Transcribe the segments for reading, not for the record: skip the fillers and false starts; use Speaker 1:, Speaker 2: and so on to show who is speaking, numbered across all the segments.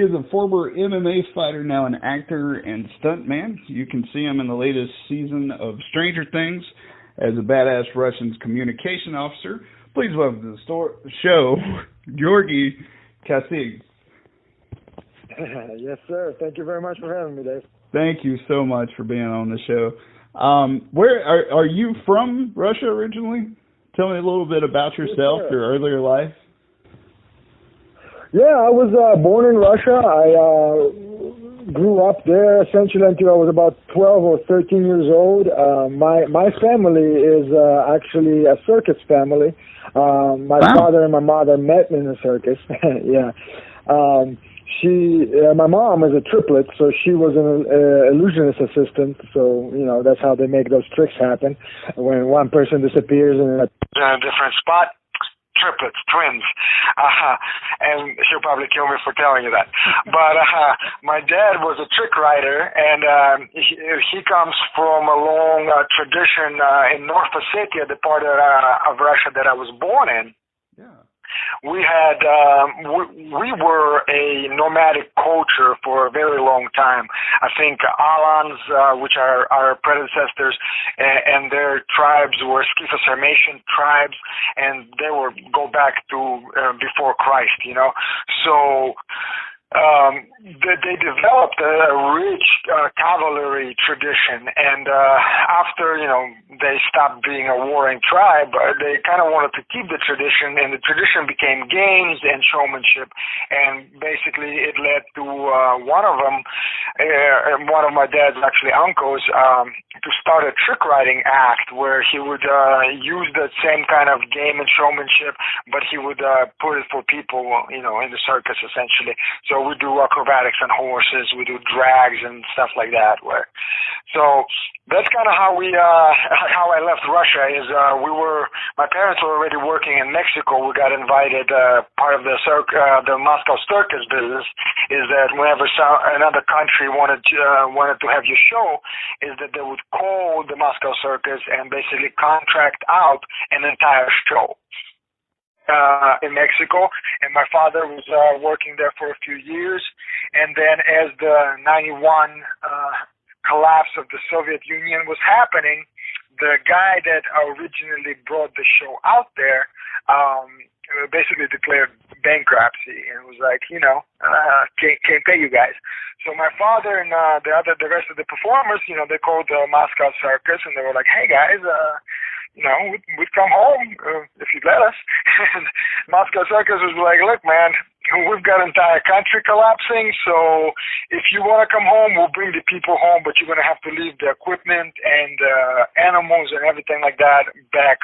Speaker 1: is a former MMA fighter, now an actor and stuntman. You can see him in the latest season of Stranger Things as a badass Russian communication officer. Please welcome to the show, Georgui Kasaev.
Speaker 2: Yes, sir. Thank you very much for having me, Dave.
Speaker 1: Thank you so much for being on the show. Where are you from? Russia originally? Tell me a little bit about yourself,
Speaker 2: Yes,
Speaker 1: your earlier life.
Speaker 2: Yeah, I was born in Russia. I grew up there essentially until I was about 12 or 13 years old. My family is actually a circus family. My father and my mother met in a circus. Yeah. My mom is a triplet, so she was an illusionist assistant. So that's how they make those tricks happen. When one person disappears in a different spot. Triplets, twins, and she'll probably kill me for telling you that. But my dad was a trick writer, and he comes from a long tradition in North Ossetia, the part of Russia that I was born in.
Speaker 1: Yeah.
Speaker 2: We had we were a nomadic culture for a very long time. I think Alans, which are our predecessors, and their tribes were Scytho-Sarmatian tribes, and they go back to before Christ. So. They developed a rich cavalry tradition, and after they stopped being a warring tribe, they kind of wanted to keep the tradition, and the tradition became games and showmanship, and basically it led to one of them, one of my dad's actually uncles, to start a trick writing act where he would use that same kind of game and showmanship, but he would put it for people, in the circus essentially. So we do acrobatics on horses, we do drags and stuff like that. So that's kind of how I left Russia. Is my parents were already working in Mexico. We got invited. Part of the Moscow circus business is that whenever another country wanted to have your show, is that they would call the Moscow circus and basically contract out an entire show. In Mexico, and my father was working there for a few years, and then as the 91 collapse of the Soviet Union was happening, the guy that originally brought the show out there basically declared bankruptcy and was like, can't pay you guys. So my father and the rest of the performers, they called the Moscow Circus, and they were like, hey guys, we'd come home if you'd let us. And Moscow Circus was like, look, man, we've got an entire country collapsing, so if you want to come home, we'll bring the people home, but you're going to have to leave the equipment and animals and everything like that back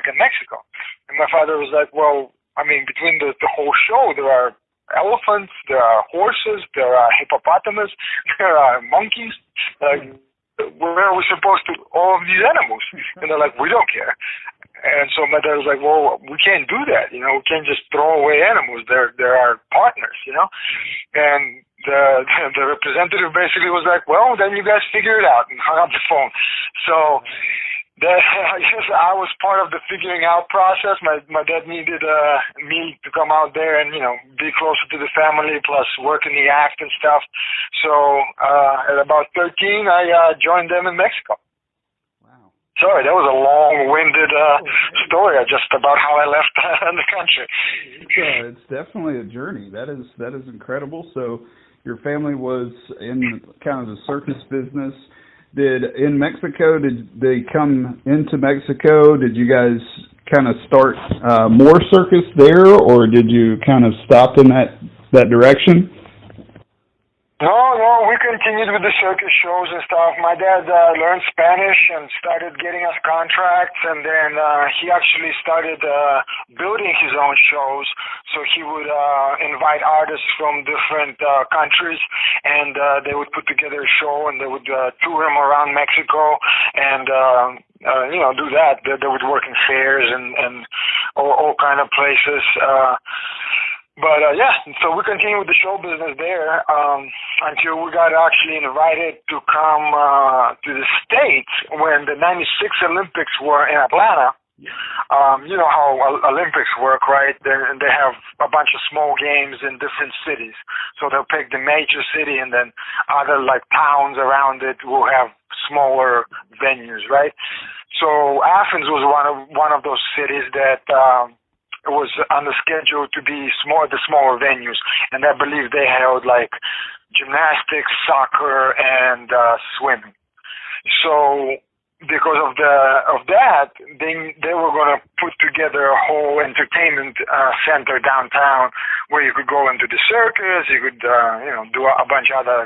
Speaker 2: in Mexico. And my father was like, well, I mean, between the whole show, there are elephants, there are horses, there are hippopotamus, there are monkeys. Where are we supposed to all of these animals? And they're like, we don't care. And so my dad was like, well, we can't do that. We can't just throw away animals. They're our partners, And the representative basically was like, well, then you guys figure it out, and hung up the phone. So I guess I was part of the figuring out process. My dad needed me to come out there and be closer to the family, plus work in the act and stuff. So at about 13, I joined them in Mexico.
Speaker 1: Wow.
Speaker 2: Sorry, that was a long-winded story just about how I left the country.
Speaker 1: Yeah, it's definitely a journey. That is incredible. So your family was in kind of the circus business. In Mexico, did they come into Mexico? Did you guys kind of start more circus there, or did you kind of stop in that direction?
Speaker 2: No, we continued with the circus shows and stuff. My dad learned Spanish and started getting us contracts, and then he actually started building his own shows. So he would invite artists from different countries, and they would put together a show, and they would tour him around Mexico and do that. They would work in fairs and all kind of places. But so we continued with the show business there until we got actually invited to come to the States when the '96 Olympics were in Atlanta. You know how Olympics work, right? They have a bunch of small games in different cities. So they'll pick the major city, and then other like towns around it will have smaller venues, right? So Athens was one of those cities that was on the schedule to be the smaller venues, and I believe they held like gymnastics, soccer, and swimming. So because of that, they were going to put together a whole entertainment center downtown where you could go into the circus, you could do a bunch of other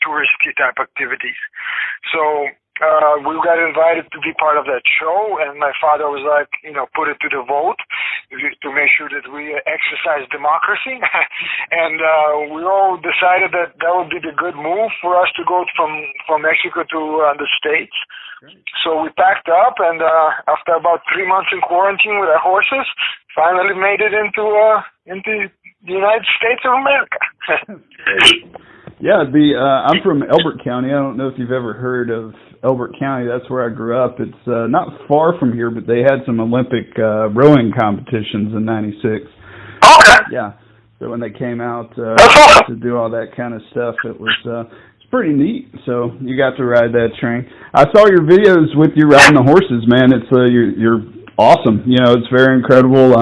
Speaker 2: touristy type activities. So we got invited to be part of that show, and my father was like, put it to the vote to make sure that we exercise democracy. And we all decided that would be the good move for us to go from Mexico to the States. Great. So we packed up, and after about 3 months in quarantine with our horses, finally made it into the United States of America.
Speaker 1: Yeah, I'm from Elbert County. I don't know if you've ever heard of Elbert County. That's where I grew up. It's not far from here, but they had some Olympic rowing competitions in '96.
Speaker 2: Okay.
Speaker 1: Yeah. So when they came out to do all that kind of stuff, it was it's pretty neat. So you got to ride that train. I saw your videos with you riding the horses, man. It's you're awesome. It's very incredible.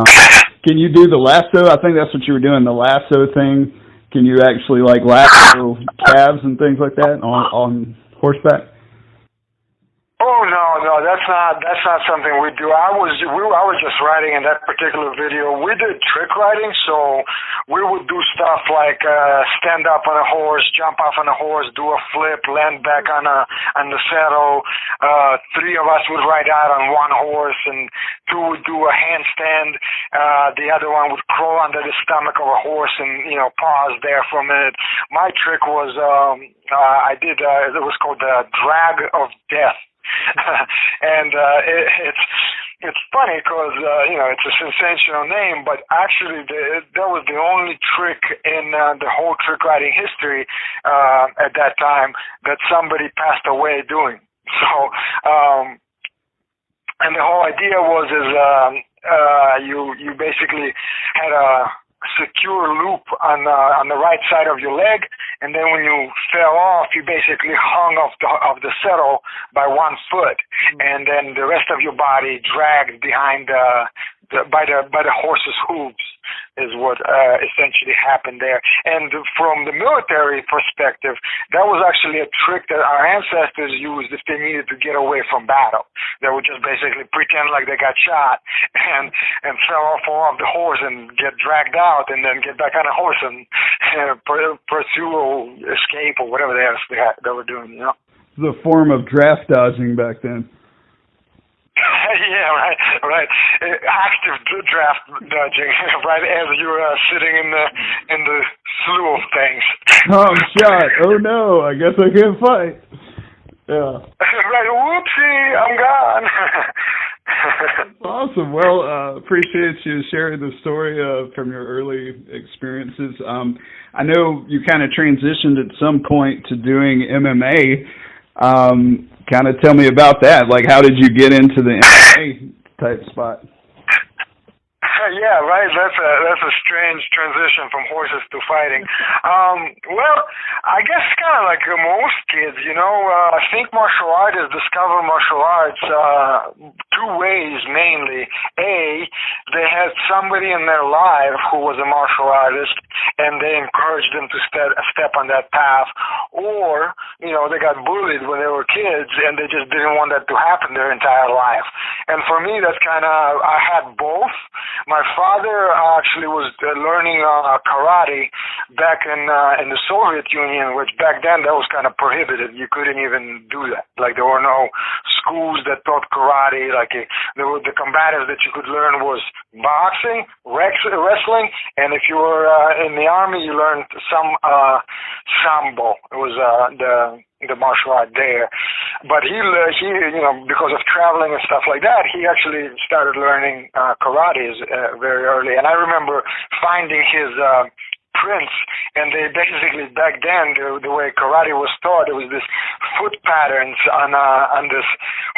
Speaker 1: Can you do the lasso? I think that's what you were doing, the lasso thing. Can you actually like lasso calves and things like that on horseback?
Speaker 2: Oh no, that's not something we do. I was just riding in that particular video. We did trick riding, so we would do stuff like stand up on a horse, jump off on a horse, do a flip, land back on the saddle. 3 of us would ride out on one horse, and 2 would do a handstand. The other one would crawl under the stomach of a horse and pause there for a minute. My trick was it was called the drag of death. And it's funny because it's a sensational name, but actually that was the only trick in the whole trick riding history at that time that somebody passed away doing. So and the whole idea was you basically had a secure loop on the right side of your leg, and then when you fell off, you basically hung off the saddle by 1 foot, and then the rest of your body dragged behind by the horse's hooves is what essentially happened there. And from the military perspective, that was actually a trick that our ancestors used if they needed to get away from battle. They would just basically pretend like they got shot and fell off the horse and get dragged out, and then get back on a horse and pursue or escape or whatever they were doing.
Speaker 1: It was a form of draft dodging back then.
Speaker 2: Yeah, right. Active draft dodging, right as you're sitting in the slew of things.
Speaker 1: Oh, I'm shot. Oh no, I guess I can't fight. Yeah.
Speaker 2: Right. Whoopsie, I'm gone.
Speaker 1: Awesome. Well, appreciate you sharing the story from your early experiences. I know you kind of transitioned at some point to doing MMA. Kind of tell me about that. Like, how did you get into the MMA type spot?
Speaker 2: Yeah, right. That's a strange transition from horses to fighting. Well, I guess kind of like most kids, I think martial artists discover martial arts 2 ways mainly. A, they had somebody in their life who was a martial artist, and they encouraged them to step on that path, or they got bullied when they were kids, and they just didn't want that to happen their entire life. And for me, that's kind of I had both. My father actually was learning karate back in the Soviet Union, which back then that was kind of prohibited. You couldn't even do that. Like, there were no schools that taught karate. Like, the combatives that you could learn was boxing, wrestling, and if you were in the army, you learned some sambo. It was the martial art there. But he because of traveling and stuff like that, he actually started learning karate very early. And I remember finding his prints, and they basically, back then, the way karate was taught, it was this foot patterns on this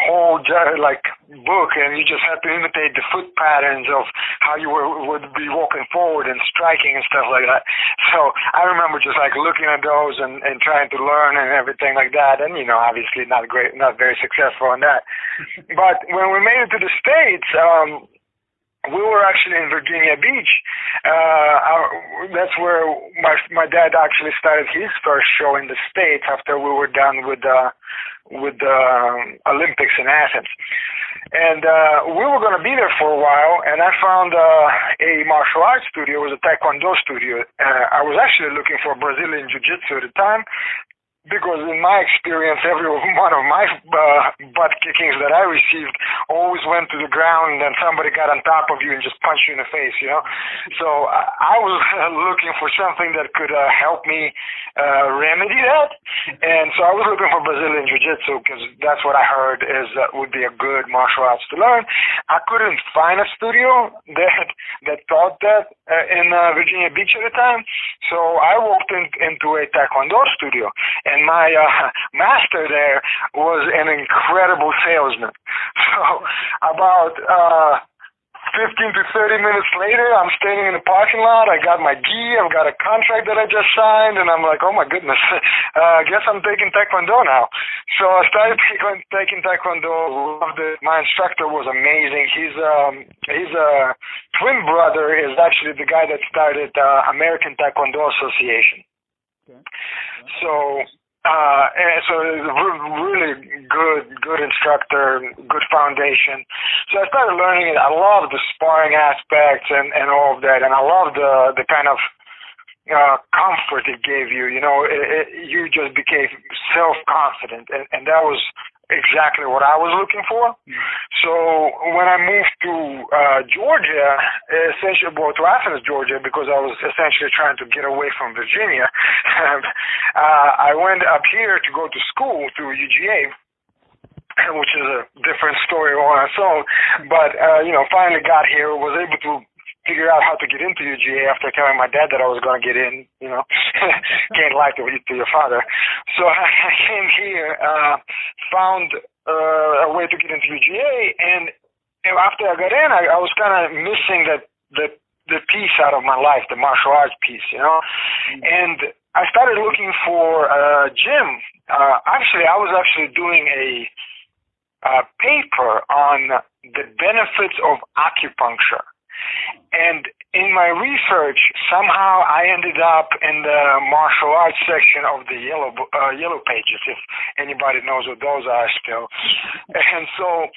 Speaker 2: whole like book, and you just had to imitate the foot patterns of how you would be walking forward and striking and stuff like that. So I remember just like looking at those and trying to learn and everything like that, and obviously not very successful on that. But when we made it to the States, we were actually in Virginia Beach. That's where my dad actually started his first show in the States after we were done with the Olympics in Athens. And we were going to be there for a while, and I found a martial arts studio. It was a Taekwondo studio. I was actually looking for Brazilian Jiu-Jitsu at the time, because in my experience, every one of my butt kickings that I received always went to the ground, and then somebody got on top of you and just punched you in the face, So I was looking for something that could help me remedy that. And so I was looking for Brazilian Jiu-Jitsu, because that's what I heard would be a good martial arts to learn. I couldn't find a studio that taught that in Virginia Beach at the time. So I walked into a Taekwondo studio, and my master there was an incredible salesman. So about 15 to 30 minutes later, I'm standing in the parking lot. I got my gi. I've got a contract that I just signed, and I'm like, oh my goodness, I guess I'm taking Taekwondo now. So I started taking Taekwondo. Loved it. My instructor was amazing. His twin brother is actually the guy that started American Taekwondo Association. Okay. So he's a really good instructor, good foundation. So I started learning it. I love the sparring aspects and all of that, and I love the kind of comfort it gave you. You just became self-confident, and that was exactly what I was looking for. So when I moved to Georgia, to Athens, Georgia, because I was essentially trying to get away from Virginia, I went up here to go to school to UGA, which is a different story on its own. But finally got here, was able to figure out how to get into UGA after telling my dad that I was going to get in. Can't lie to your father. So I came here, found a way to get into UGA, and after I got in, I was kind of missing the piece out of my life, the martial arts piece, and I started looking for a gym. I was actually doing a paper on the benefits of acupuncture. And in my research, somehow I ended up in the martial arts section of the yellow pages, if anybody knows what those are still. And so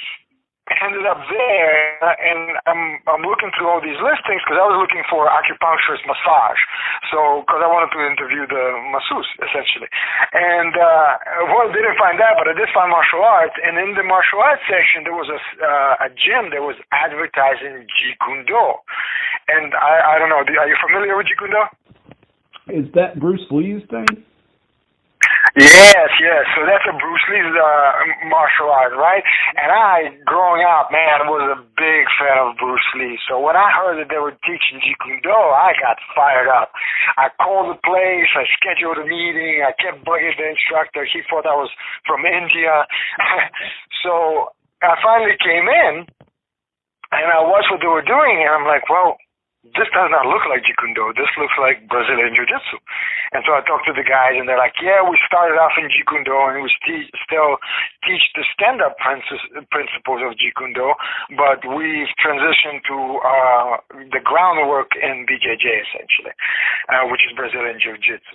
Speaker 2: I ended up there, and I'm looking through all these listings because I was looking for acupuncturist massage. So, because I wanted to interview the masseuse, essentially. And, I didn't find that, but I did find martial arts. And in the martial arts section, there was a gym that was advertising Jeet Kune Do. And I don't know, are you familiar with Jeet Kune Do?
Speaker 1: Is that Bruce Lee's thing?
Speaker 2: Yes. So that's a Bruce Lee's martial art, right? And I, growing up, man, was a big fan of Bruce Lee. So when I heard that they were teaching Jeet Kune Do, I got fired up. I called the place. I scheduled a meeting. I kept bugging the instructor. He thought I was from India. So I finally came in, and I watched what they were doing, and I'm like, well, this does not look like Jeet Kune Do. This looks like Brazilian Jiu-Jitsu. And so I talked to the guys, and they're like, yeah, we started off in Jeet Kune Do, and we still teach the stand-up principles of Jeet Kune Do, but we've transitioned to the groundwork in BJJ, essentially, which is Brazilian Jiu-Jitsu.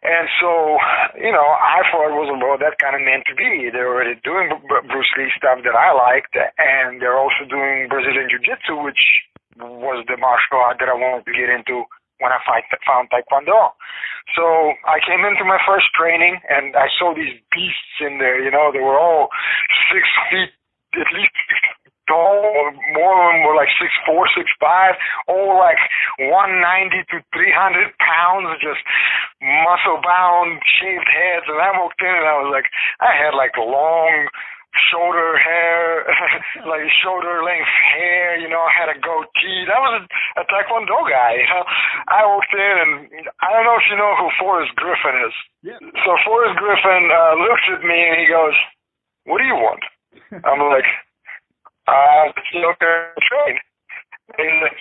Speaker 2: And so, I thought it was, well, that kind of meant to be. They're already doing Bruce Lee stuff that I liked, and they're also doing Brazilian Jiu-Jitsu, which was the martial art that I wanted to get into when I found Taekwondo. So I came into my first training, and I saw these beasts in there. They were all 6 feet, at least tall. More of them were like 6'4", 6'5", all like 190 to 300 pounds, just muscle-bound, shaved heads. And I walked in, and I was like, I had like long shoulder hair, like shoulder length hair, had a goatee. That was a Taekwondo guy, I walked in, and I don't know if you know who Forrest Griffin is.
Speaker 1: Yeah.
Speaker 2: So Forrest Griffin looks at me and he goes, "What do you want?" I'm like, train. And he's like,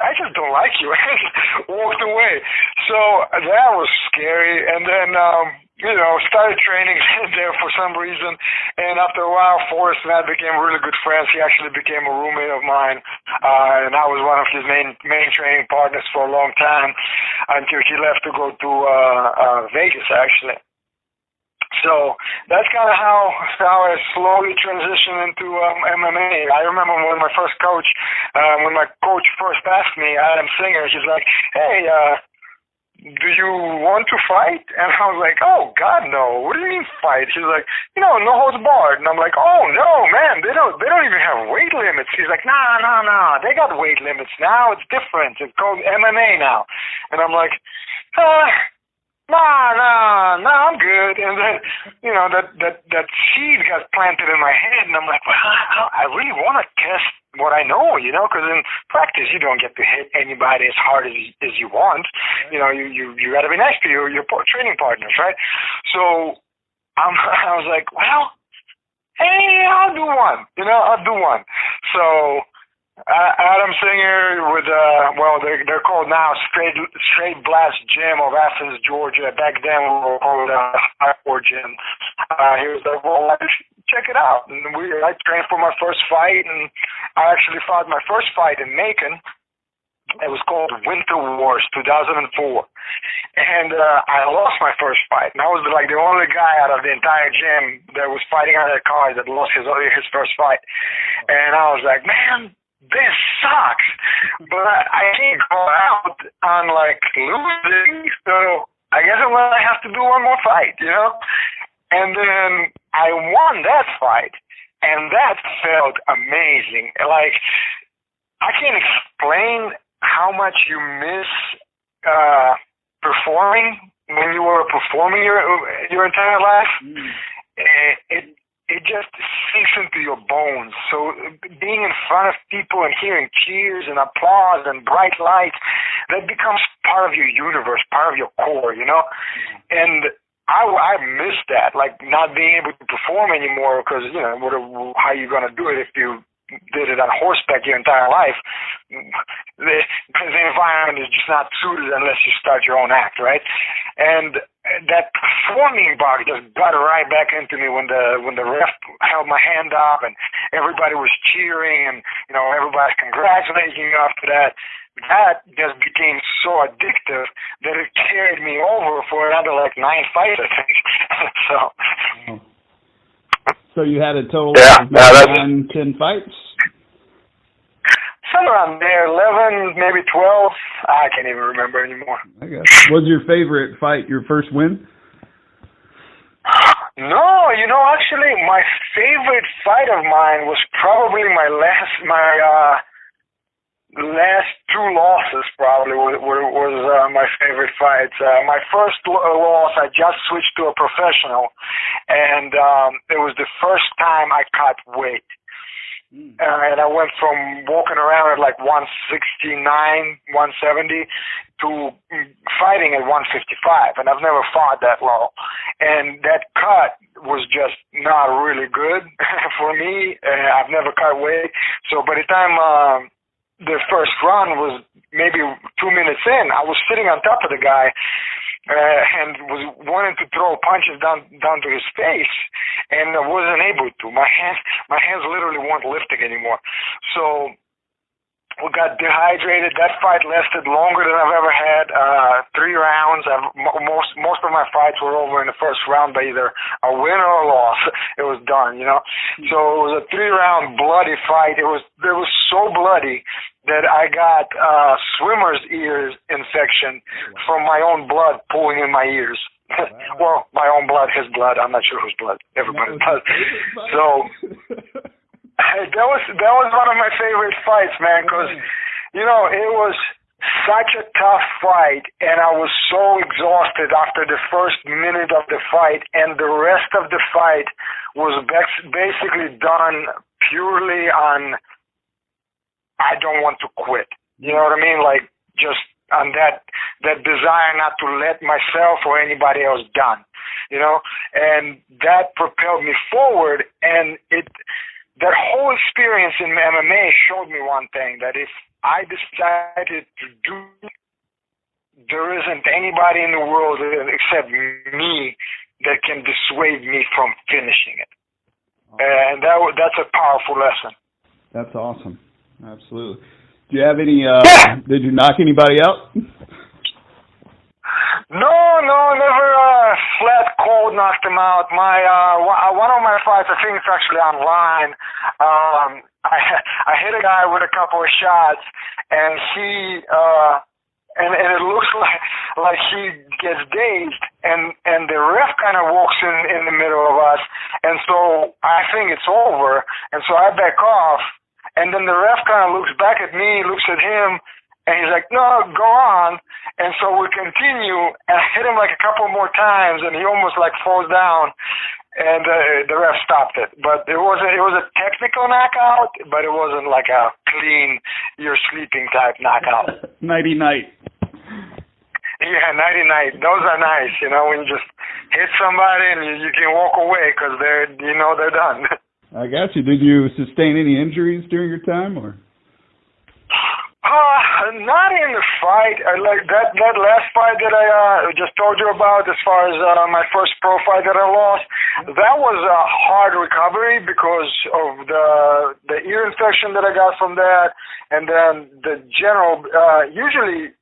Speaker 2: I just don't like you. I just walked away. So that was scary. And then, started training there for some reason. And after a while, Forrest and I became really good friends. He actually became a roommate of mine. And I was one of his main training partners for a long time until he left to go to Vegas, actually. So that's kind of how I slowly transitioned into MMA. I remember when my coach first asked me, Adam Singer, he's like, "Hey, do you want to fight?" And I was like, "Oh God, no! What do you mean fight?" He's like, "No holds barred." And I'm like, "Oh no, man! They don't even have weight limits." He's like, "No, they got weight limits now. It's different. It's called MMA now." And I'm like, No, I'm good. And then, that seed got planted in my head, and I'm like, well, I really want to test what I know, because in practice you don't get to hit anybody as hard as you want. You got to be nice to your training partners, right? So I was like, well, hey, I'll do one. I'll do one. So Adam Singer with they're called now Straight Blast Gym of Athens, Georgia. Back then we were called Hardcore Gym. He was like, well, check it out. And I trained for my first fight, and I actually fought my first fight in Macon. It was called Winter Wars 2004. And I lost my first fight. And I was like the only guy out of the entire gym that was fighting out of the card that lost his first fight. And I was like, man, this sucks, but I can't go out on losing, so I guess I'm gonna have to do one more fight, And then I won that fight, and that felt amazing. I can't explain how much you miss performing when you were performing your entire life. It just sinks into your bones. So being in front of people and hearing cheers and applause and bright lights, that becomes part of your universe, part of your core, And I miss that, not being able to perform anymore because, how are you going to do it if you did it on horseback your entire life? The environment is just not suited unless you start your own act, right? And that performing bug just got right back into me when the ref held my hand up and everybody was cheering and everybody congratulating you after that. That just became so addictive that it carried me over for another 9 fights, I think.
Speaker 1: So you had a total of 9, 10 fights?
Speaker 2: Somewhere around there, 11, maybe 12. I can't even remember anymore.
Speaker 1: I guess. Was your favorite fight your first win?
Speaker 2: No, actually, my favorite fight of mine was probably my last 2 losses. Probably was my favorite fights. My first loss, I just switched to a professional, and it was the first time I cut weight. And I went from walking around at 169, 170 to fighting at 155, and I've never fought that low. And that cut was just not really good for me. I've never cut weight. So by the time the first round was maybe 2 minutes in, I was sitting on top of the guy and was wanting to throw punches down to his face, and I wasn't able to. My hands literally weren't lifting anymore. So we got dehydrated. That fight lasted longer than I've ever had. 3 rounds. Most of my fights were over in the first round by either a win or a loss. It was done, So it was a 3-round bloody fight. It was so bloody that I got swimmer's ears infection from my own blood pooling in my ears. Wow. Well, my own blood, his blood. I'm not sure whose blood. Everybody's blood. So that was one of my favorite fights, man, because it was such a tough fight, and I was so exhausted after the first minute of the fight, and the rest of the fight was basically done purely on, I don't want to quit. You know what I mean? Like, just on that desire not to let myself or anybody else down, you know? And that propelled me forward, and that whole experience in MMA showed me one thing, that if I decided to do it, there isn't anybody in the world except me that can dissuade me from finishing it. And that's a powerful lesson.
Speaker 1: That's awesome. Absolutely. Do you have any, did you knock anybody out?
Speaker 2: No, never flat cold knocked him out. One of my fights, I think it's actually online, I hit a guy with a couple of shots, and he and it looks like he gets dazed, and the ref kind of walks in the middle of us, and so I think it's over, and so I back off, and then the ref kind of looks back at me, looks at him, and he's like, no, go on. And so we continue, and I hit him like a couple more times, and he almost like falls down, and the ref stopped it. But it was a technical knockout, but it wasn't like a clean, you're sleeping type knockout.
Speaker 1: Nighty night.
Speaker 2: Yeah, nighty night. Those are nice, you know, when you just hit somebody and you can walk away because they're done.
Speaker 1: I got you. Did you sustain any injuries during your time, or?
Speaker 2: Not in the fight. Like that last fight that I just told you about, as far as my first pro fight that I lost, that was a hard recovery because of the ear infection that I got from that, and then the general. Usually,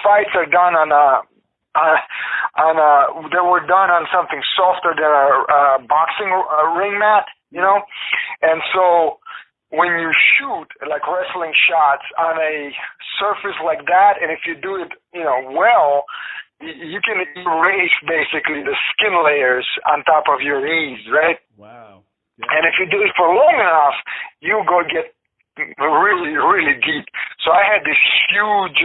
Speaker 2: fights are done they were done on something softer than a boxing ring mat, you know, and so. When you shoot like wrestling shots on a surface like that, and if you do it, you know, well, you can erase basically the skin layers on top of your knees, right?
Speaker 1: Wow. Yeah.
Speaker 2: And if you do it for long enough, you go get really, really deep. So I had this huge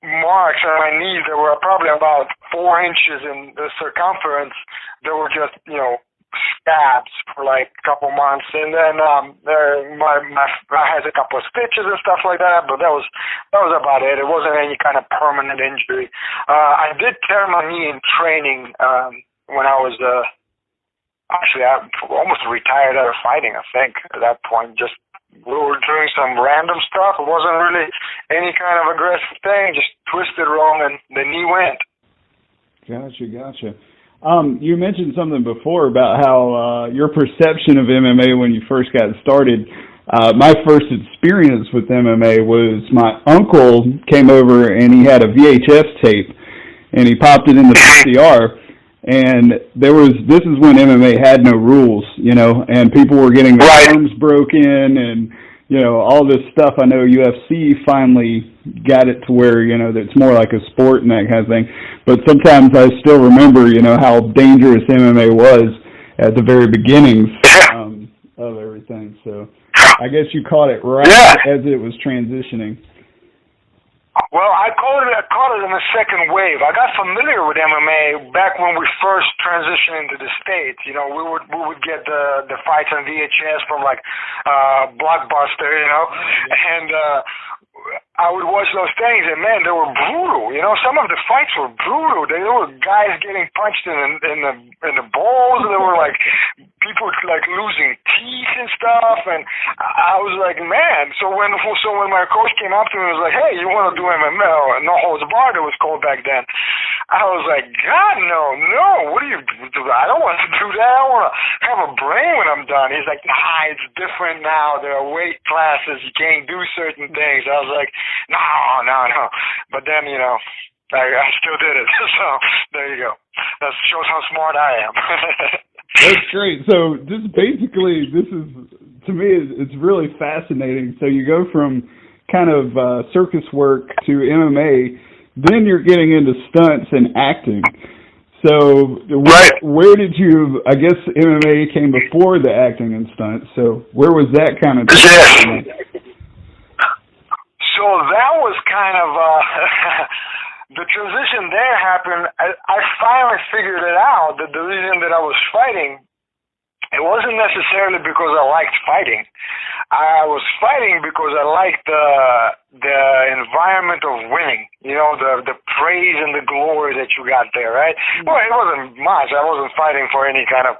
Speaker 2: marks on my knees that were probably about 4 inches in the circumference. They were just, you know, scabs for like a couple months, and then I had a couple of stitches and stuff like that, but that was about it. It wasn't any kind of permanent injury. I did tear my knee in training when I was actually I almost retired out of fighting, I think, at that point. Just we were doing some random stuff. It wasn't really any kind of aggressive thing, just twisted wrong and the knee went.
Speaker 1: Gotcha. You mentioned something before about how your perception of MMA when you first got started. My first experience with MMA was my uncle came over and he had a VHS tape and he popped it in the VCR, and this is when MMA had no rules, you know, and people were getting their arms broken and, you know, all this stuff. I know UFC finally got it to where, you know, it's more like a sport and that kind of thing. But sometimes I still remember, you know, how dangerous MMA was at the very beginnings of everything. So I guess you caught it right as it was transitioning.
Speaker 2: Well, I caught it in the second wave. I got familiar with MMA back when we first transitioned into the States. You know, we would get the fights on VHS from like Blockbuster, you know, and I would watch those things, and man, they were brutal. You know, some of the fights were brutal. There were guys getting punched in the balls. There were like people like losing teeth and stuff, and I was like, man. So when my coach came up to me and was like, hey, you want to do MMA? No holds barred, it was called back then. I was like, God, no. What do you do? I don't want to do that. I want to have a brain when I'm done. He's like, nah, it's different now. There are weight classes. You can't do certain things. I was like, no. But then, you know, I still did it. So there you go. That shows how smart I am.
Speaker 1: That's great. So just basically, this is, to me, it's really fascinating. So you go from kind of circus work to MMA, then you're getting into stunts and acting. So where did you, I guess MMA came before the acting and stunts, so where was that kind of
Speaker 2: So that was kind of the transition there happened. I finally figured it out that the reason that I was fighting, it wasn't necessarily because I liked fighting. I was fighting because I liked the environment of winning. You know, the praise and the glory that you got there, right? Well, it wasn't much. I wasn't fighting for any kind of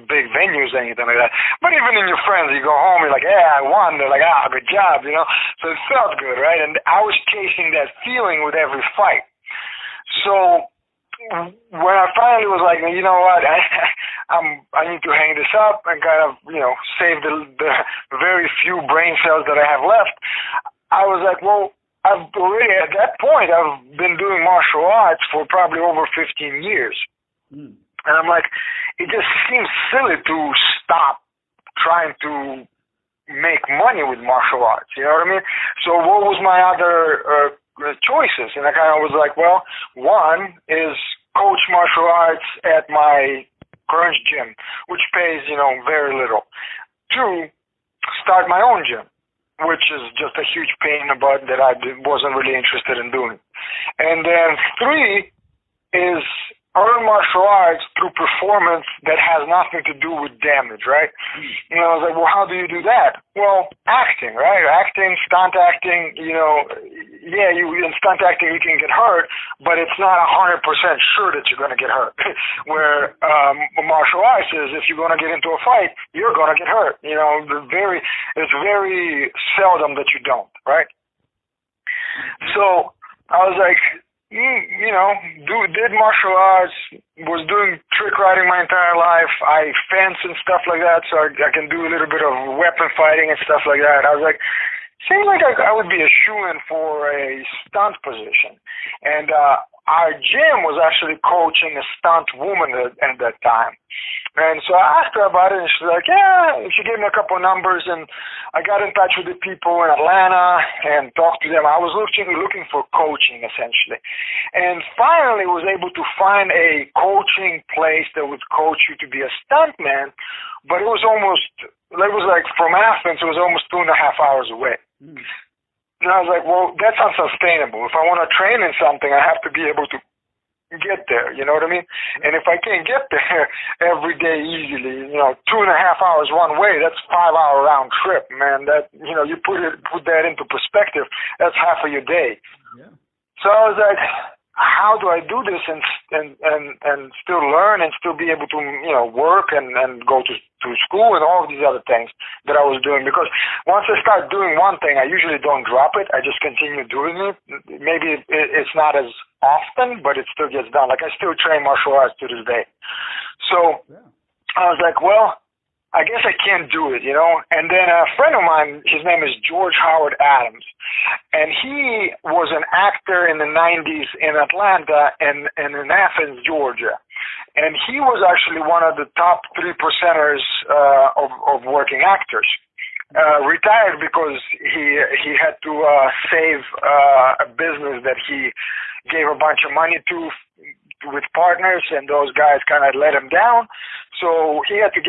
Speaker 2: big venues or anything like that. But even in your friends, you go home, you're like, yeah, I won. They're like, good job, you know? So it felt good, right? And I was chasing that feeling with every fight. So when I finally was like, you know what, I need to hang this up and kind of, you know, save the very few brain cells that I have left, I was like, well, I've already, at that point, I've been doing martial arts for probably over 15 years. And I'm like, it just seems silly to stop trying to make money with martial arts, you know what I mean? So what was my other choices? And I kind of was like, well, one is coach martial arts at my current gym, which pays, you know, very little. Two, start my own gym, which is just a huge pain in the butt that I wasn't really interested in doing. And then three is earn martial arts through performance that has nothing to do with damage, right? And I was like, well, how do you do that? Well, acting, right? Acting, stunt acting, you know, yeah, in stunt acting you can get hurt, but it's not 100% sure that you're going to get hurt. Where martial arts is, if you're going to get into a fight, you're going to get hurt. You know, it's very seldom that you don't, right? So I was like, you know, did martial arts, was doing trick riding my entire life. I fence and stuff like that, so I can do a little bit of weapon fighting and stuff like that. I was like, seems like I would be a shoo-in for a stunt position. And our gym was actually coaching a stunt woman at that time. And so I asked her about it, and she's like, yeah. She gave me a couple of numbers, and I got in touch with the people in Atlanta and talked to them. I was looking for coaching, essentially. And finally was able to find a coaching place that would coach you to be a stuntman, but it was like from Athens, it was almost 2.5 hours away. And I was like, well, that's unsustainable. If I want to train in something, I have to be able to get there, you know what I mean? And if I can't get there every day easily, you know, 2.5 hours one way, that's 5-hour round trip, man. That, you know, you put that into perspective, that's half of your day. Yeah. So I was like, how do I do this and still learn and still be able to, you know, work and go to school and all of these other things that I was doing? Because once I start doing one thing, I usually don't drop it. I just continue doing it. Maybe it's not as often, but it still gets done. Like I still train martial arts to this day. So yeah. I was like, well, I guess I can't do it, you know? And then a friend of mine, his name is George Howard Adams, and he was an actor in the 90s in Atlanta and in Athens, Georgia. And he was actually one of the top 3%ers of working actors. Retired because he had to save a business that he gave a bunch of money to with partners, and those guys kind of let him down. So he had to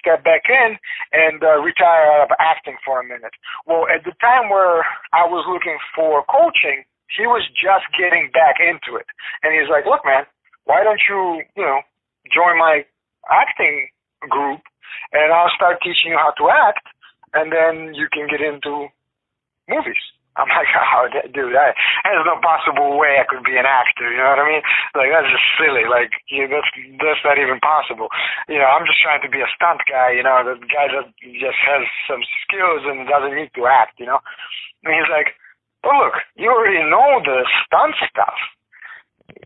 Speaker 2: step back in and retire out of acting for a minute. Well, at the time where I was looking for coaching, he was just getting back into it. And he's like, look, man, why don't you, you know, join my acting group, and I'll start teaching you how to act, and then you can get into movies. I'm like, oh, dude, there's no possible way I could be an actor, you know what I mean? Like, that's just silly. Like, that's not even possible. You know, I'm just trying to be a stunt guy, you know, the guy that just has some skills and doesn't need to act, you know? And he's like, well, look, you already know the stunt stuff.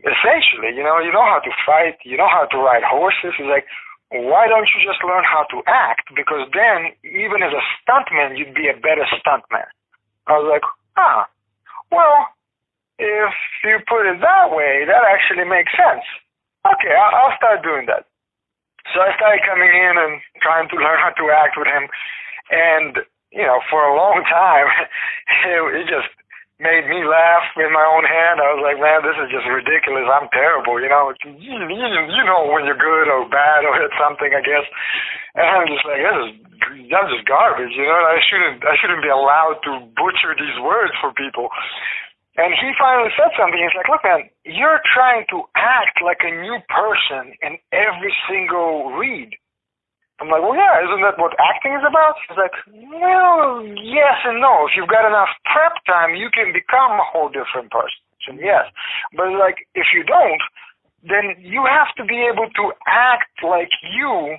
Speaker 2: Essentially, you know how to fight, you know how to ride horses. He's like, why don't you just learn how to act? Because then, even as a stuntman, you'd be a better stuntman. I was like, well, if you put it that way, that actually makes sense. Okay, I'll start doing that. So I started coming in and trying to learn how to act with him. And, you know, for a long time, made me laugh in my own hand. I was like, man, this is just ridiculous. I'm terrible, you know. You know when you're good or bad or hit something, I guess. And I'm just like, I'm just garbage, you know. I shouldn't be allowed to butcher these words for people. And he finally said something. He's like, look, man, you're trying to act like a new person in every single read. I'm like, well, yeah, isn't that what acting is about? He's like, well, yes and no. If you've got enough prep time, you can become a whole different person, yes. But, like, if you don't, then you have to be able to act like you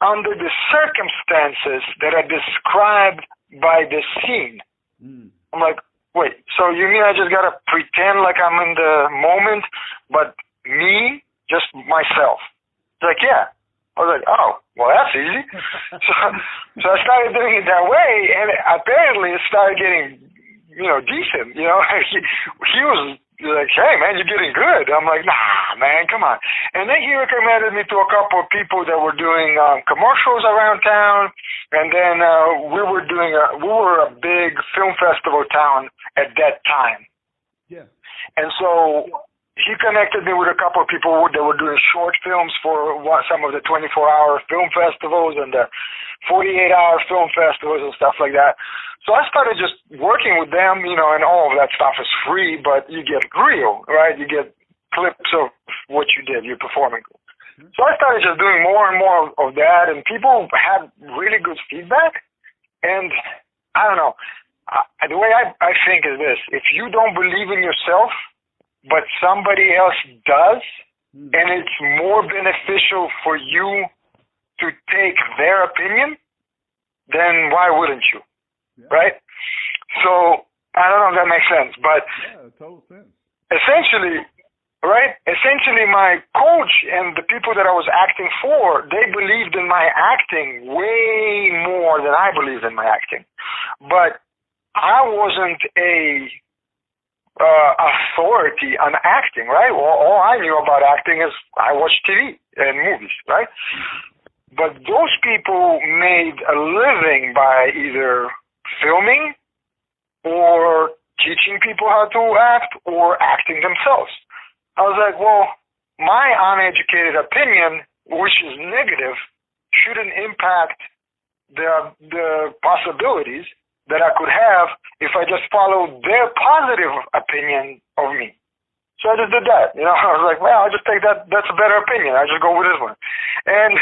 Speaker 2: under the circumstances that are described by the scene. I'm like, wait, so you mean I just got to pretend like I'm in the moment, but me, just myself? He's like, yeah. I was like, oh, well, that's easy. So I started doing it that way, and apparently it started getting, decent. He was like, hey, man, you're getting good. I'm like, nah, man, come on. And then he recommended me to a couple of people that were doing commercials around town, and then we were a big film festival town at that time. Yeah. And so he connected me with a couple of people that were doing short films for some of the 24-hour film festivals and the 48-hour film festivals and stuff like that. So I started just working with them, and all of that stuff is free, but you get real, right? You get clips of what you did, you're performing. So I started just doing more and more of that, and people had really good feedback. And I don't know, the way I think is this: if you don't believe in yourself, but somebody else does, and it's more beneficial for you to take their opinion, then why wouldn't you? Yeah. Right? So, I don't know if that makes sense, but yeah, total sense. Essentially, my coach and the people that I was acting for, they believed in my acting way more than I believed in my acting. But I wasn't a authority on acting, right? Well, all I knew about acting is I watched TV and movies, right? But those people made a living by either filming or teaching people how to act or acting themselves. I was like, well, my uneducated opinion, which is negative, shouldn't impact the possibilities that I could have if I just followed their positive opinion of me. So I just did that. I was like, well, I'll just take that. That's a better opinion. I just go with this one. And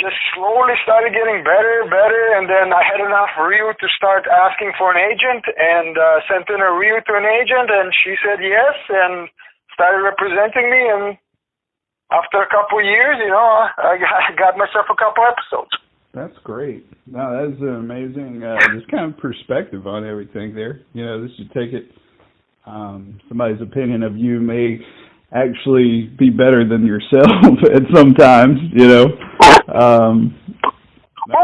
Speaker 2: just slowly started getting better, and then I had enough reel to start asking for an agent, and sent in a reel to an agent, and she said yes, and started representing me, and after a couple of years, I got myself a couple episodes.
Speaker 1: That's great. No, that is an amazing, just kind of perspective on everything there. This should take it, somebody's opinion of you may actually be better than yourself at some times,
Speaker 2: Well,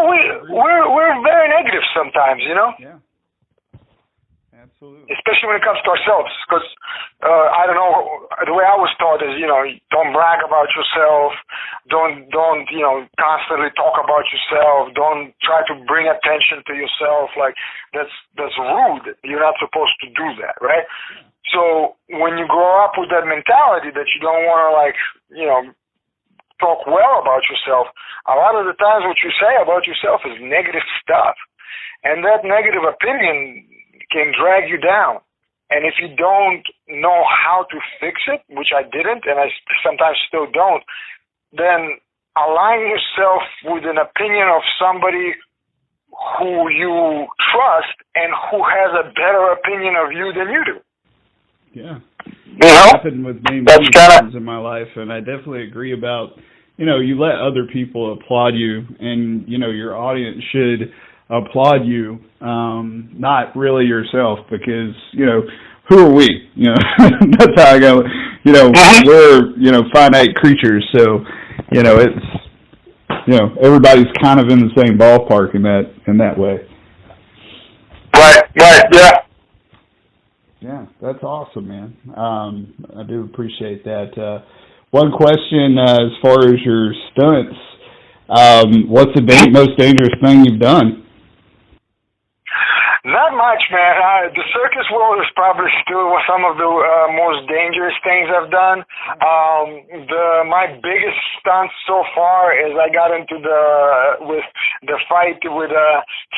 Speaker 2: we're very negative sometimes,
Speaker 1: Yeah. Absolutely.
Speaker 2: Especially when it comes to ourselves, because I don't know, the way I was taught is, don't brag about yourself, don't constantly talk about yourself, don't try to bring attention to yourself. Like that's rude. You're not supposed to do that, right? Yeah. So when you grow up with that mentality that you don't want to talk well about yourself, a lot of the times what you say about yourself is negative stuff, and that negative opinion can drag you down. And if you don't know how to fix it, which I didn't, and I sometimes still don't, then align yourself with an opinion of somebody who you trust and who has a better opinion of you than you do.
Speaker 1: Yeah. It happened with me many times in my life, and I definitely agree about, you let other people applaud you, and, your audience should applaud you, not really yourself, because who are we? That's how I go. We're finite creatures, so it's everybody's kind of in the same ballpark in that way.
Speaker 2: Right, yeah.
Speaker 1: Yeah, that's awesome, man. I do appreciate that. One question as far as your stunts, what's the most dangerous thing you've done?
Speaker 2: Not much, man. The circus world is probably still some of the most dangerous things I've done. My biggest stunt so far is I got into the fight with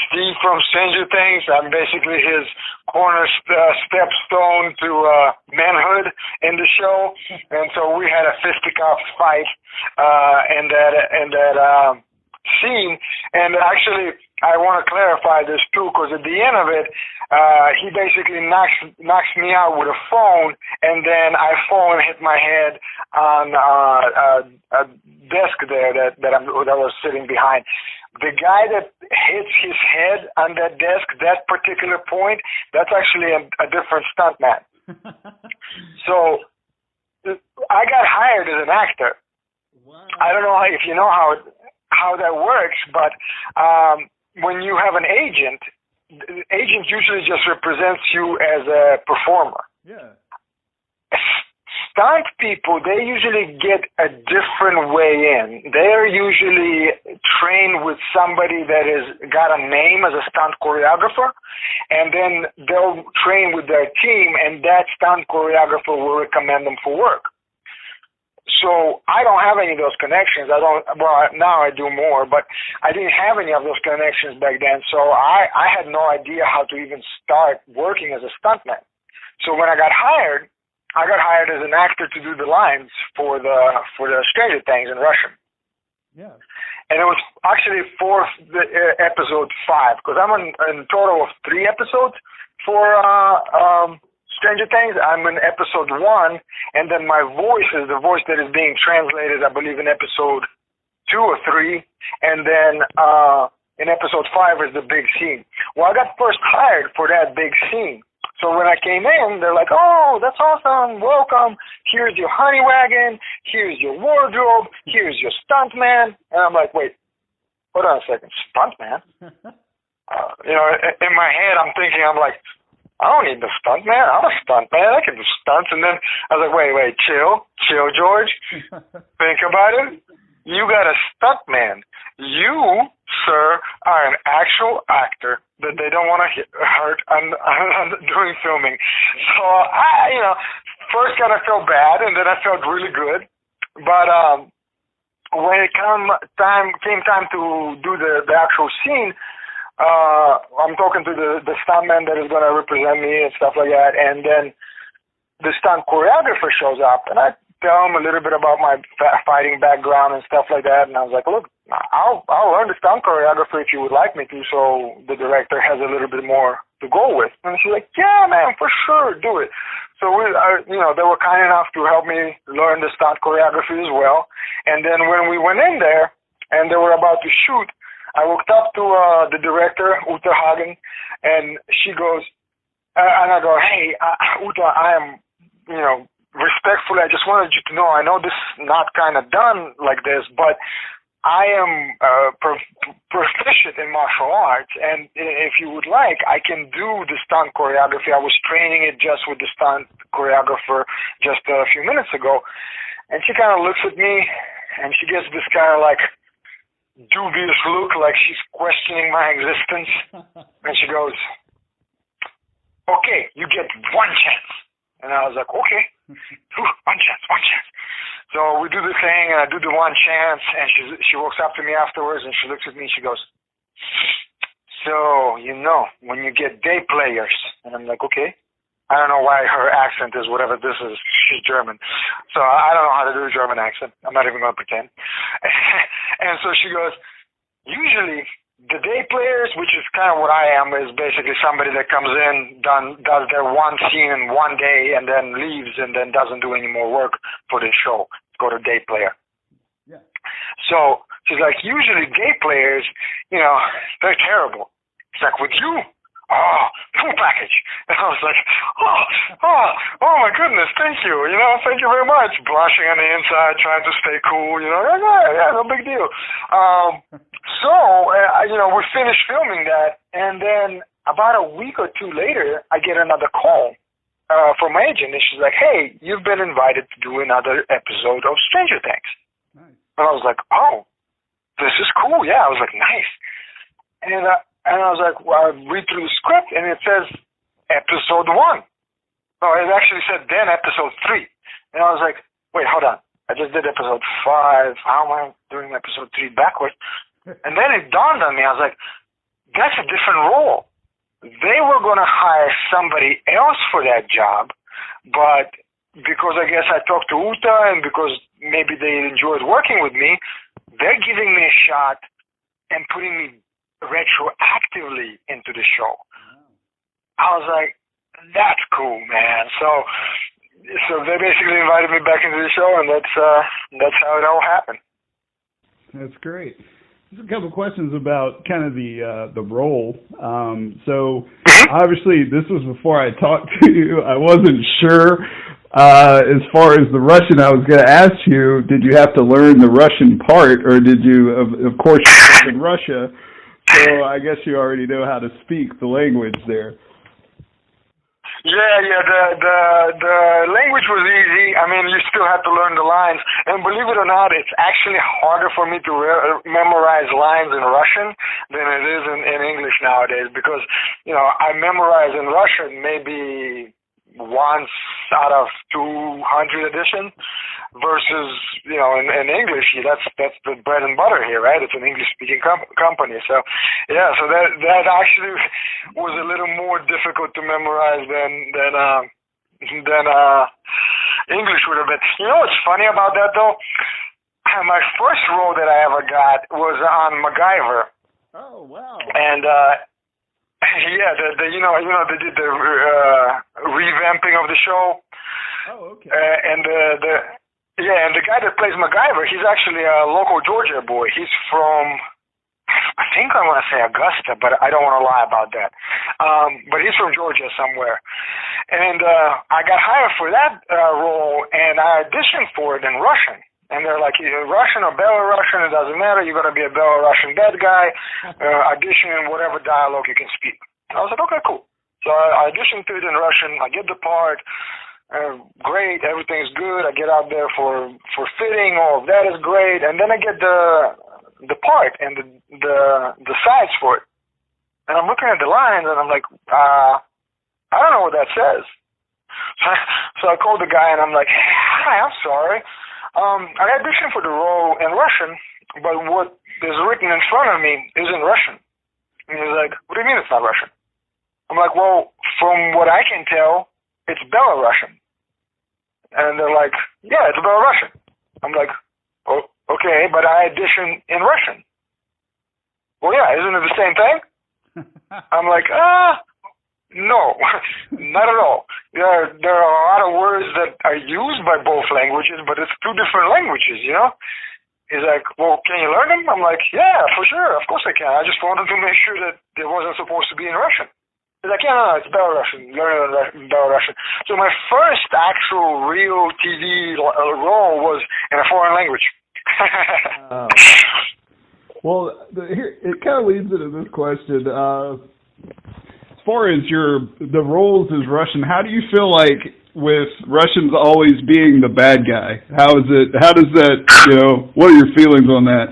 Speaker 2: Steve from Stranger Things. I'm basically his corner stepstone to manhood in the show, and so we had a fisticuffs fight in that scene. And actually, I want to clarify this too, because at the end of it, he basically knocks me out with a phone, and then I fall and hit my head on a desk there that I was sitting behind. The guy that hits his head on that desk, that particular point, that's actually a different stuntman. So I got hired as an actor.
Speaker 3: Wow.
Speaker 2: I don't know if you know how that works, but when you have an agent, the agent usually just represents you as a performer.
Speaker 1: Yeah.
Speaker 2: Stunt people, they usually get a different way in. They're usually trained with somebody that has got a name as a stunt choreographer, and then they'll train with their team, and that stunt choreographer will recommend them for work. So I don't have any of those connections. Now I do more, but I didn't have any of those connections back then. So I had no idea how to even start working as a stuntman. So when I got hired as an actor to do the lines for the Stranger Things in Russian.
Speaker 1: Yeah.
Speaker 2: And it was actually episode 5, because I'm in total of 3 episodes for Stranger Things. I'm in episode 1, and then my voice is the voice that is being translated, I believe, in episode 2 or 3, and then in episode 5 is the big scene. Well, I got first hired for that big scene. So when I came in, they're like, "Oh, that's awesome, welcome, here's your honey wagon, here's your wardrobe, here's your stuntman." And I'm like, wait, hold on a second, stuntman? In my head, I'm thinking, I don't need the stuntman. I'm a stuntman. I can do stunts. And then I was like, wait, chill, George. Think about it. You got a stuntman. You, sir, are an actual actor that they don't want to hurt on doing filming. So I, first kind of felt bad, and then I felt really good. But when it came time to do the actual scene, I'm talking to the stuntman that is going to represent me and stuff like that, and then the stunt choreographer shows up, and I tell him a little bit about my fighting background and stuff like that, and I was like, look, I'll learn the stunt choreography if you would like me to, so the director has a little bit more to go with. And she's like, yeah, man, for sure, do it. So they were kind enough to help me learn the stunt choreography as well. And then when we went in there and they were about to shoot, I walked up to the director, Uta Hagen, and she goes, and I go, hey, Uta, I am, respectfully, I just wanted you to know, I know this is not kind of done like this, but I am proficient in martial arts, and if you would like, I can do the stunt choreography. I was training it just with the stunt choreographer just a few minutes ago. And she kind of looks at me, and she gets this kind of like dubious look, like she's questioning my existence. And she goes, okay, you get one chance. And I was like, okay, one chance. So we do the thing, and I do the one chance, and she walks up to me afterwards, and she looks at me, and she goes, so, when you get day players, and I'm like, okay. I don't know why her accent is whatever this is. She's German. So I don't know how to do a German accent. I'm not even going to pretend. And so she goes, usually the day players, which is kind of what I am, is basically somebody that comes in, does their one scene in one day, and then leaves, and then doesn't do any more work for the show. It's called a day player.
Speaker 1: Yeah.
Speaker 2: So she's like, usually day players, they're terrible. It's like, with you, full package. And I was like, oh my goodness, thank you. Thank you very much. Blushing on the inside, trying to stay cool. Yeah, no big deal. So we finished filming that, and then about a week or two later, I get another call from my agent, and she's like, hey, you've been invited to do another episode of Stranger Things. Nice. And I was like, oh, this is cool. Yeah, I was like, nice. And And I was like, well, I read through the script, and it says episode 1. No, it actually said then episode 3. And I was like, wait, hold on. I just did episode 5. How am I doing episode 3 backwards? And then it dawned on me. I was like, that's a different role. They were going to hire somebody else for that job, but because I guess I talked to Uta and because maybe they enjoyed working with me, they're giving me a shot and putting me retroactively into the show. I was like, that's cool, man. So they basically invited me back into the show, and that's how it all happened.
Speaker 1: That's great. Just a couple of questions about kind of the role. So obviously this was before I talked to you. I wasn't sure as far as the Russian. I was going to ask you, did you have to learn the Russian part, or did you? Of course, you live in Russia, so I guess you already know how to speak the language there.
Speaker 2: Yeah, the language was easy. I mean, you still had to learn the lines. And believe it or not, it's actually harder for me to memorize lines in Russian than it is in English nowadays because, I memorize in Russian maybe once out of 200 editions versus, in English, that's the bread and butter here, right? It's an English-speaking company. So, yeah, so that actually was a little more difficult to memorize than English would have been. You know what's funny about that, though? My first role that I ever got was on MacGyver.
Speaker 1: Oh, wow.
Speaker 2: And, yeah, they did the revamping of the show.
Speaker 1: Oh, okay.
Speaker 2: And the guy that plays MacGyver, he's actually a local Georgia boy. He's from, I think I want to say Augusta, but I don't want to lie about that. But he's from Georgia somewhere. And I got hired for that role, and I auditioned for it in Russian. And they're like, either Russian or Belarusian, it doesn't matter. You're going to be a Belarusian bad guy. Audition in whatever dialogue you can speak. And I was like, okay, cool. So I auditioned to it in Russian. I get the part. Great. Everything's good. I get out there for fitting. All of that is great. And then I get the part and the sides for it. And I'm looking at the lines, and I'm like, I don't know what that says. So I called the guy, and I'm like, hi, I'm sorry. I auditioned for the role in Russian, but what is written in front of me is in Russian. And he's like, what do you mean it's not Russian? I'm like, well, from what I can tell, it's Belarusian. And they're like, yeah, it's Belarusian. I'm like, oh, okay, but I auditioned in Russian. Well, yeah, isn't it the same thing? I'm like, no, not at all. There are a lot of words that are used by both languages, but it's two different languages, He's like, well, can you learn them? I'm like, yeah, for sure, of course I can. I just wanted to make sure that it wasn't supposed to be in Russian. He's like, yeah, no, it's Belarusian. Learn Belarusian. So my first actual real TV role was in a foreign language.
Speaker 1: Well, here it kind of leads into this question. As far as the roles as Russian, how do you feel like with Russians always being the bad guy? How does that, what are your feelings on that?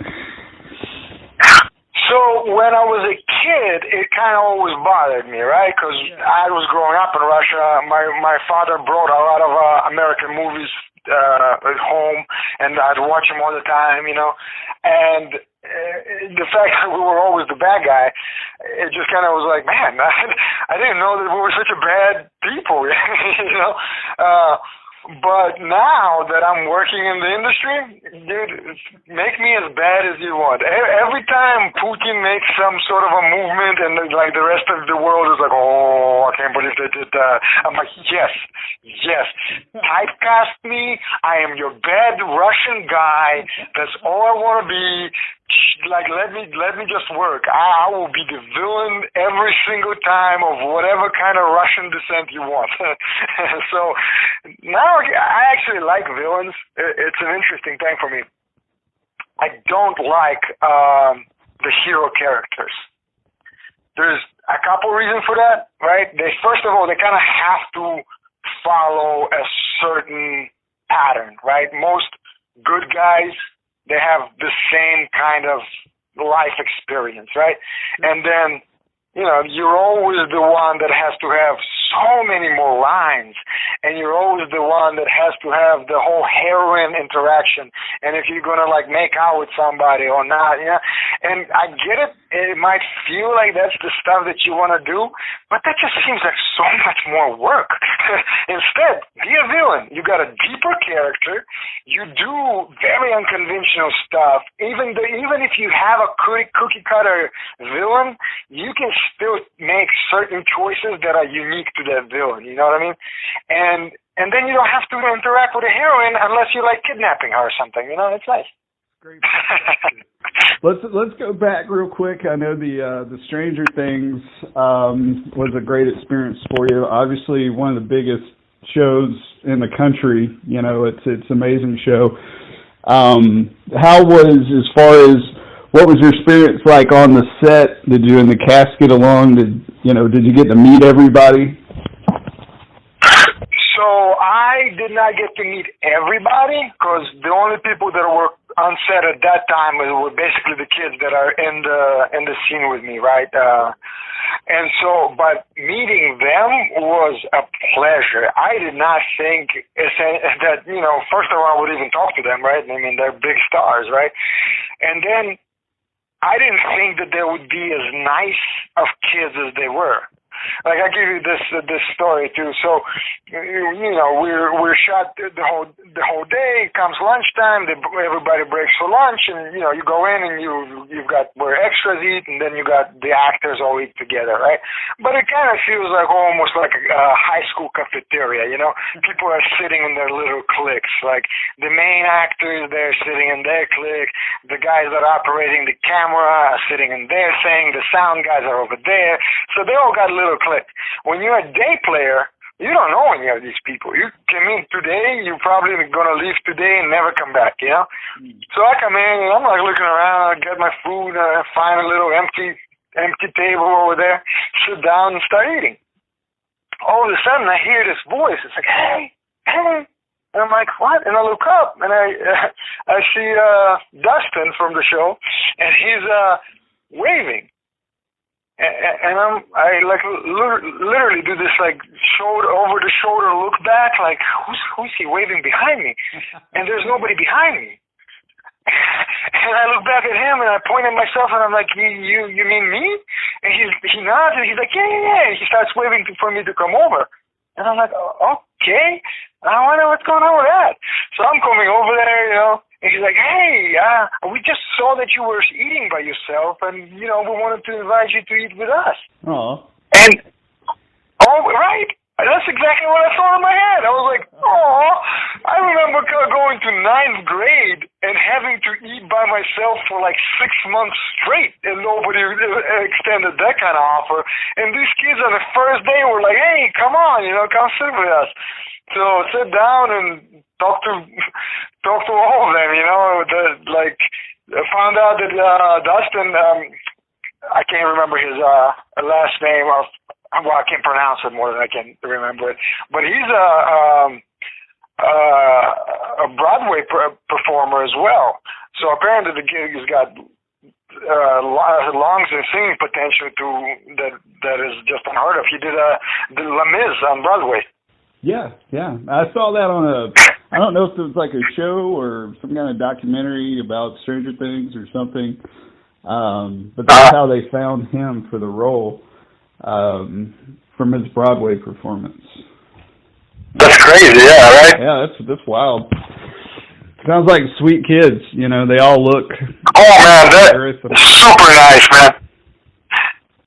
Speaker 2: So when I was a kid, it kind of always bothered me, right? Because I was growing up in Russia. My father brought a lot of American movies at home, and I'd watch them all the time, and the fact that we were always the bad guy, it just kind of was like, man, I didn't know that we were such a bad people, But now that I'm working in the industry, dude, make me as bad as you want. Every time Putin makes some sort of a movement and like the rest of the world is like, oh, I can't believe they did that. I'm like, yes. Typecast me. I am your bad Russian guy. That's all I want to be. Like, let me just work. I will be the villain every single time of whatever kind of Russian descent you want. So now I actually like villains. It's an interesting thing for me. I don't like the hero characters. There's a couple reasons for that, right? First of all, they kind of have to follow a certain pattern, right? Most good guys, they have the same kind of life experience, right? And then you're always the one that has to have so many more lines, and you're always the one that has to have the whole heroine interaction, and if you're gonna like make out with somebody or not, and I get it, it might feel like that's the stuff that you want to do, but that just seems like so much more work. Instead, be a villain. You got a deeper character, you do very unconventional stuff, even if you have a cookie cutter villain, you can still make certain choices that are unique to that villain, you know what I mean? And then you don't have to interact with a heroine unless you like kidnapping her or something, it's nice.
Speaker 1: Great. Let's go back real quick. I know the Stranger Things was a great experience for you. Obviously one of the biggest shows in the country, it's an amazing show. How was, as far as what was your experience like on the set? Did you and the cast get along? Did you get to meet everybody?
Speaker 2: So I did not get to meet everybody because the only people that were on set at that time were basically the kids that are in the scene with me, right? And so, but meeting them was a pleasure. I did not think that, first of all, I would even talk to them, right? I mean, they're big stars, right? And then I didn't think that they would be as nice of kids as they were. Like, I give you this story too. So, we're shot the whole day. Comes lunchtime, everybody breaks for lunch, and you go in and you've got where extras eat, and then you got the actors all eat together, right? But it kind of feels like almost like a high school cafeteria. People are sitting in their little cliques. Like the main actors, they're sitting in their clique. The guys that are operating the camera are sitting in their thing. The sound guys are over there. So they all got little click. When you're a day player, you don't know any of these people. You come in today, you're probably gonna leave today and never come back, So I come in and I'm like looking around, I get my food, I find a little empty table over there, sit down and start eating. All of a sudden I hear this voice. It's like, hey. And I'm like, what? And I look up and I see Dustin from the show, and he's waving. And I literally do this like over the shoulder look back, like who's he waving behind me? And there's nobody behind me. And I look back at him and I point at myself and I'm like, you mean me? And he nods and he's like, yeah. And he starts waving for me to come over. And I'm like, okay. I wonder what's going on with that. So I'm coming over there, and he's like, hey, we just saw that you were eating by yourself, and, we wanted to invite you to eat with us.
Speaker 1: Oh.
Speaker 2: And, right. That's exactly what I thought in my head. I was like, I remember going to 9th grade and having to eat by myself for like 6 months straight, and nobody extended that kind of offer. And these kids on the first day were like, hey, come on, come sit with us. So sit down and talk to all of them, I found out that Dustin, I can't remember his last name. I can't pronounce it more than I can remember it. But he's a Broadway performer as well. So apparently the kid has got lungs and singing potential that is just unheard of. He did the Les Mis on Broadway.
Speaker 1: Yeah. I saw that on I don't know if it was like a show or some kind of documentary about Stranger Things or something. But that's how they found him for the role from his Broadway performance.
Speaker 2: That's crazy, yeah, right?
Speaker 1: Yeah, that's wild. Sounds like sweet kids, they all look.
Speaker 2: Oh man, they're super nice, man.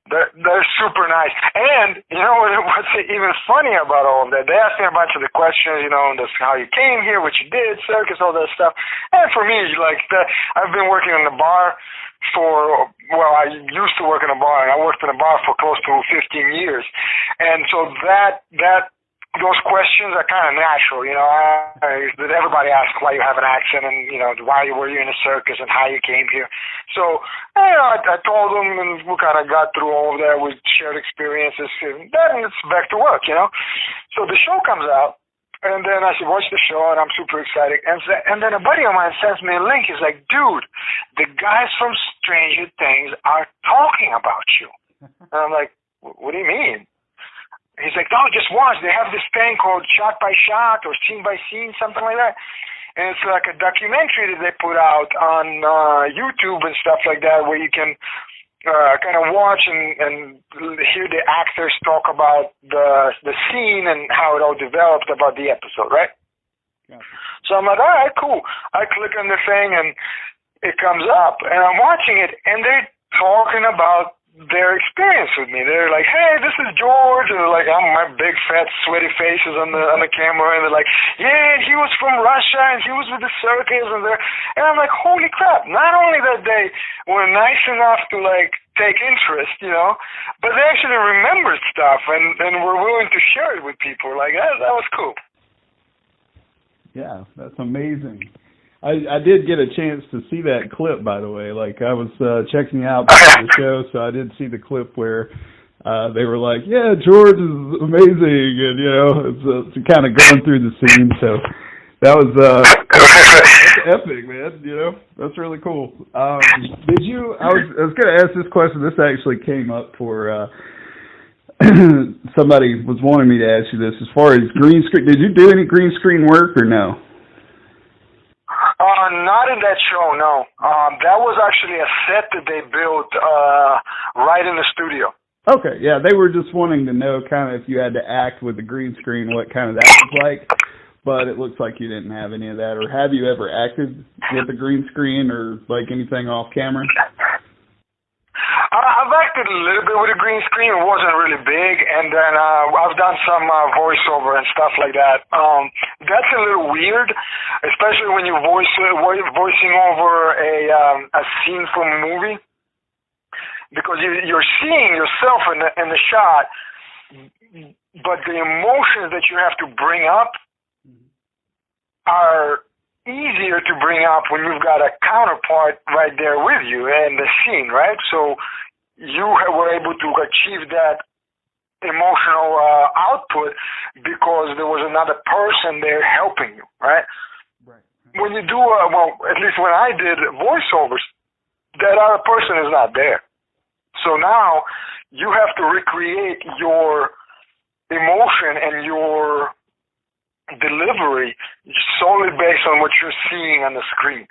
Speaker 2: They're super nice. And, what's even funny about all of that, they asked me a bunch of the questions, how you came here, what you did, circus, all that stuff. And for me, I've been working in the bar I used to work in a bar, and I worked in a bar for close to 15 years. And so those questions are kind of natural, everybody asks why you have an accent and, why were you in a circus and how you came here. So, I told them, and we kind of got through all of that. We shared experiences, and then it's back to work, So the show comes out, and then I watch the show, and I'm super excited. And then a buddy of mine sends me a link. He's like, dude, the guys from Stranger Things are talking about you. And I'm like, what do you mean? He's like, no, just watch. They have this thing called Shot by Shot or Scene by Scene, something like that. And it's like a documentary that they put out on YouTube and stuff like that, where you can kind of watch and hear the actors talk about the scene and how it all developed about the episode, right? Yeah. So I'm like, all right, cool. I click on the thing and it comes up, and I'm watching it, and they're talking about their experience with me. They're like, hey, this is George, and they're like, I'm my big fat sweaty faces on the camera, and they're like, yeah, he was from Russia and he was with the circus, and I'm like, holy crap, not only that they were nice enough to like take interest, but they actually remembered stuff and were willing to share it with people. Like that was cool.
Speaker 1: Yeah, that's amazing. I did get a chance to see that clip, by the way. Like, I was checking out before the show, so I did see the clip where they were like, yeah, George is amazing, and, it's kind of going through the scene. So that was that's epic, man, That's really cool. I was going to ask this question. This actually came up for somebody was wanting me to ask you this. As far as green screen, did you do any green screen work or no?
Speaker 2: Not in that show, no. That was actually a set that they built right in the studio.
Speaker 1: Okay, yeah, they were just wanting to know kind of if you had to act with the green screen, what kind of that was like. But it looks like you didn't have any of that. Or have you ever acted with the green screen or like anything off camera?
Speaker 2: I've acted a little bit with a green screen. It wasn't really big, and then I've done some voiceover and stuff like that. That's a little weird, especially when you're voicing over a scene from a movie, because you're seeing yourself in the shot, but the emotions that you have to bring up are easier to bring up when you've got a counterpart right there with you in the scene, right? So you were able to achieve that emotional output because there was another person there helping you, right? Right. When you do, at least when I did voiceovers, that other person is not there. So now you have to recreate your emotion and your delivery solely based on what you're seeing on the screen.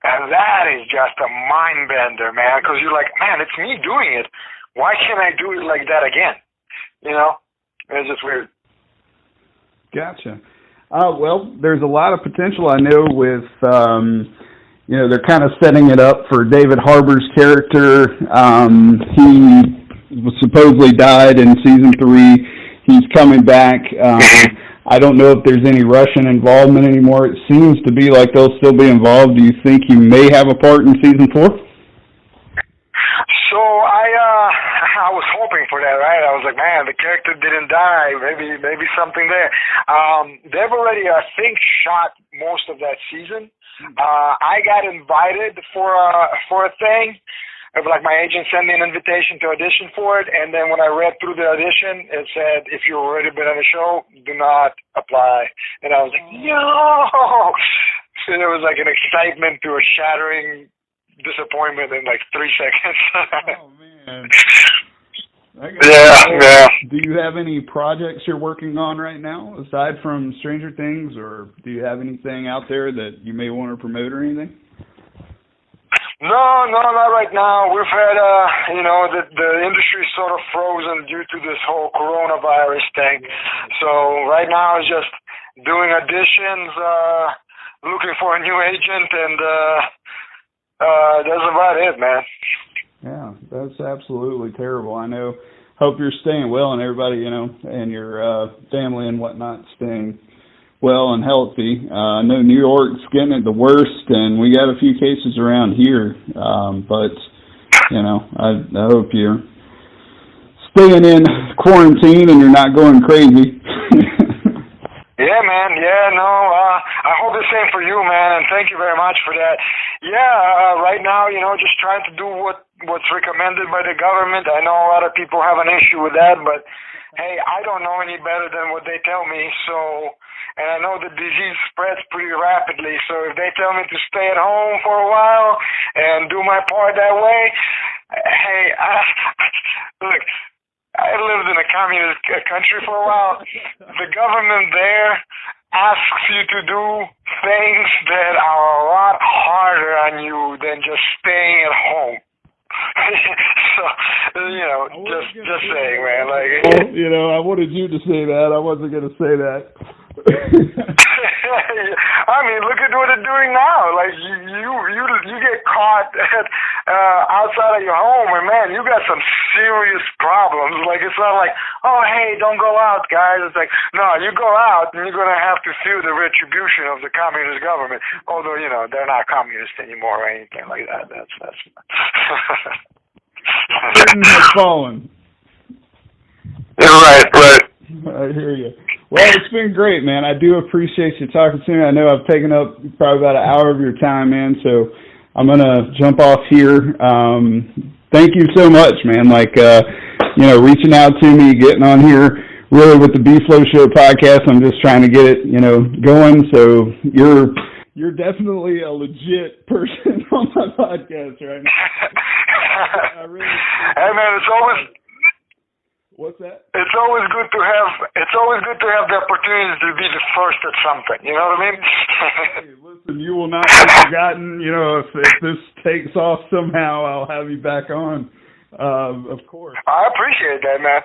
Speaker 2: And that is just a mind bender, man, because you're like, man, it's me doing it. Why can't I do it like that again? It's just weird.
Speaker 1: Gotcha. Well, there's a lot of potential, I know, with, they're kind of setting it up for David Harbour's character. He supposedly died in season 3. He's coming back. I don't know if there's any Russian involvement anymore. It seems to be like they'll still be involved. Do you think you may have a part in season 4?
Speaker 2: So I was hoping for that, right? I was like, man, the character didn't die. Maybe something there. They've already, I think, shot most of that season. I got invited for a thing. Like, my agent sent me an invitation to audition for it, and then when I read through the audition, it said, if you've already been on the show, do not apply. And I was like, no! So there was like an excitement to a shattering disappointment in like 3 seconds.
Speaker 1: Oh, man.
Speaker 2: Yeah.
Speaker 1: Do you have any projects you're working on right now, aside from Stranger Things, or do you have anything out there that you may want to promote or anything?
Speaker 2: No, not right now. We've had, the industry sort of frozen due to this whole coronavirus thing. So right now it's just doing auditions, looking for a new agent, and that's about it, man.
Speaker 1: Yeah, that's absolutely terrible. I know. Hope you're staying well, and everybody, and your family and whatnot staying well and healthy. I know New York's getting it the worst, and we got a few cases around here. But I hope you're staying in quarantine and you're not going crazy.
Speaker 2: Yeah, man. Yeah, no. I hope the same for you, man, and thank you very much for that. Yeah, right now, just trying to do what's recommended by the government. I know a lot of people have an issue with that, but hey, I don't know any better than what they tell me, so. And I know the disease spreads pretty rapidly, so if they tell me to stay at home for a while and do my part that way, Hey, look, I lived in a communist country for a while. The government there asks you to do things that are a lot harder on you than just staying at home. So, just saying, man. Like,
Speaker 1: I wanted you to say that. I wasn't going to say that.
Speaker 2: I mean, look at what they're doing now. Like, you get caught outside of your home, and man, you got some serious problems. Like, it's not like, oh, hey, don't go out, guys. It's like, no, you go out, and you're gonna have to feel the retribution of the communist government. Although, they're not communist anymore or anything like that. That's.
Speaker 1: Britain has fallen.
Speaker 2: Right.
Speaker 1: I hear you. Well, it's been great, man. I do appreciate you talking to me. I know I've taken up probably about an hour of your time, man, so I'm going to jump off here. Thank you so much, man. Like, reaching out to me, getting on here, really with the Bfloshow podcast. I'm just trying to get it, going. So you're definitely a legit person on my podcast right now. I really
Speaker 2: hey, man, it's always...
Speaker 1: What's that?
Speaker 2: It's always good to have the opportunity to be the first at something. You know what I mean?
Speaker 1: Hey, listen, you will not be forgotten. If this takes off somehow, I'll have you back on. Of course.
Speaker 2: I appreciate that, man.